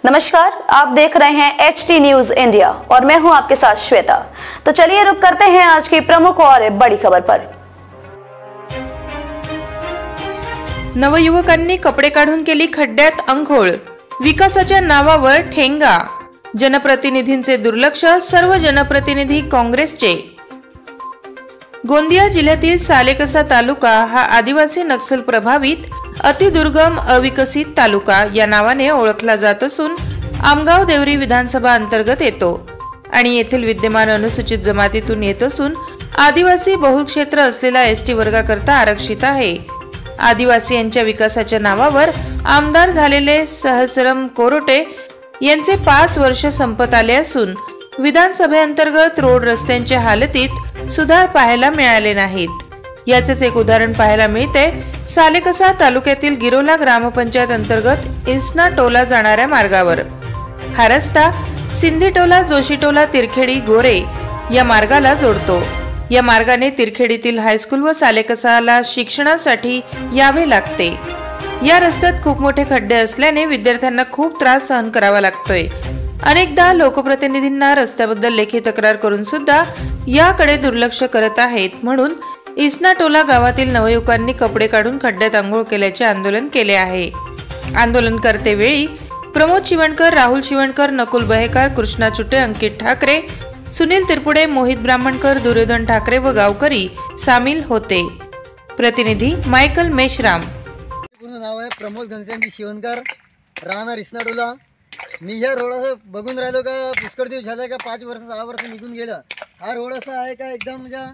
नमस्कार, आप देख रहे हैं HT न्यूज इंडिया और मैं हूं आपके साथ श्वेता। तो चलिए रुक करते हैं आज की प्रमुख और बड़ी खबर पर। नवयुवकांनी कपडे काढून केली खड्ड्यात अंघोळ, विकासाच्या नावावर ठेंगा, जनप्रतिनिधींचे दुर्लक्ष, सर्व जनप्रतिनिधी काँग्रेसचे। गोंदिया जिल्ह्यातील सालेकसा तालुका हा आदिवासी नक्षल प्रभावित अतिदुर्गम अविकसित तालुका या नावाने ओळखला जात असून आमगाव देवरी विधानसभा अंतर्गत येतो आणि येथील विद्यमान अनुसूचित जमातीतून येत असून आदिवासी बहुल क्षेत्र असलेला एसटी वर्गाकरता आरक्षित आहे। आदिवासीयांच्या विकासाच्या नावावर आमदार झालेले सहस्रम कोरोटे यांचे 5 वर्ष संपत आले असून विधानसभेअंतर्गत रोड रस्त्यांच्या हालतीत सुधार पाहायला मिळाले नाहीत। याचेच एक उदाहरण पाहायला मिळते सालेकसा तालुक्यातील गिरोला ग्रामपंचायत अंतर्गत इस्ना टोला जाणाऱ्या मार्गावर। हा रस्ता सिंधीटोला, जोशीटोला, तिरखेडी, गोरे या मार्गाला जोडतो। या मार्गाने तिरखेडीतील हायस्कूल व सालेकसाला शिक्षणासाठी यावे लागते। या रस्त्यात खूप मोठे खड्डे असल्याने विद्यार्थ्यांना खूप त्रास सहन करावा लागतोय। अनेकदा लोकप्रतिनिधींना रस्त्याबद्दल लेखी तक्रार करून सुद्धा याकडे दुर्लक्ष करत आहेत। म्हणून इस्ना टोला गावातील नवयुवकांनी कपडे काढून खड्ड्यात अंघोळ केल्याचे आंदोलन केले आहे। आंदोलनकर्ते वेळी प्रमोद शिवणकर, राहुल शिवणकर, नकुल बहेकर, कृष्णा चुटे, अंकित ठाकरे, सुनील तिरपुडे, मोहित ब्राह्मणकर, दुर्योधन ठाकरे व गावकरी सामील होते। प्रतिनिधी मायकल मेश्राम। पूर्ण नाव आहे प्रमोद घनश्यामजी शिवणकर, राहणार इस्ना टोला। मी ह्या रोडाचं बघून राहिलो का पुष्कळ दिवस झाला का 5 वर्ष 6 वर्ष निघून गेलं। हा रोड असा आहे का एकदम म्हणजे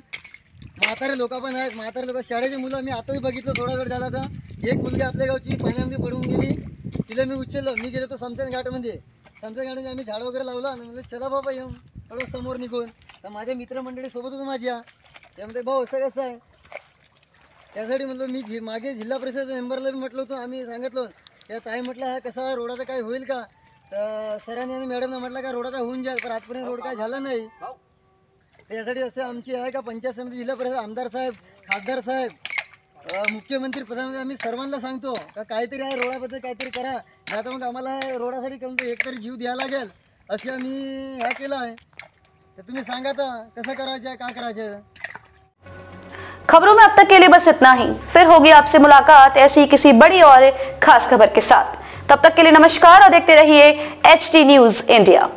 म्हातारे लोक पण आहेत, म्हातारे लोक, शाळेची मुलं मी आताच बघितलं थोडा वेळ झाला तर एक मुलगी आपल्या गावची पाण्यामध्ये पडून गेली, तिला मी उचललं। मी गेलो तो समसन घाटमध्ये, समसन घाटामध्ये आम्ही झाड वगैरे लावला आणि म्हणलं चला बाबा येऊन थोडं समोर निघून। तर माझ्या मित्रमंडळी सोबत होतो माझ्या, त्यामध्ये भाऊ असं कसं आहे त्यासाठी म्हटलं मी मागे जिल्हा परिषद मेंबरला बी म्हटलं होतं, आम्ही सांगितलं त्या ताई म्हटलं हा कसा रोडाचा काय होईल का, तर सरांनी आणि मॅडमने म्हटलं का रोडाचा होऊन जाईल, पण आजपर्यंत रोड काय झाला नाही। त्यासाठी असं आमची आहे का पंचायत समिती, जिल्हा परिषद, आमदार साहेब, खासदार साहेब, मुख्यमंत्री, प्रधानमंत्री आम्ही सर्वांना सांगतो का काहीतरी आहे रोडाबद्दल काहीतरी करा, नाही तर मग आम्हाला रोडासाठी कम एकतरी जीव द्यायला लागेल असे आम्ही ह्या केलं आहे। तर तुम्ही सांगा तर कसं करायचं, काय करायचं। खबरों में अब तक के लिए बस इतना ही। फिर होगी आपसे मुलाकात ऐसी किसी बड़ी और खास खबर के साथ। तब तक के लिए नमस्कार और देखते रहिए HT न्यूज इंडिया।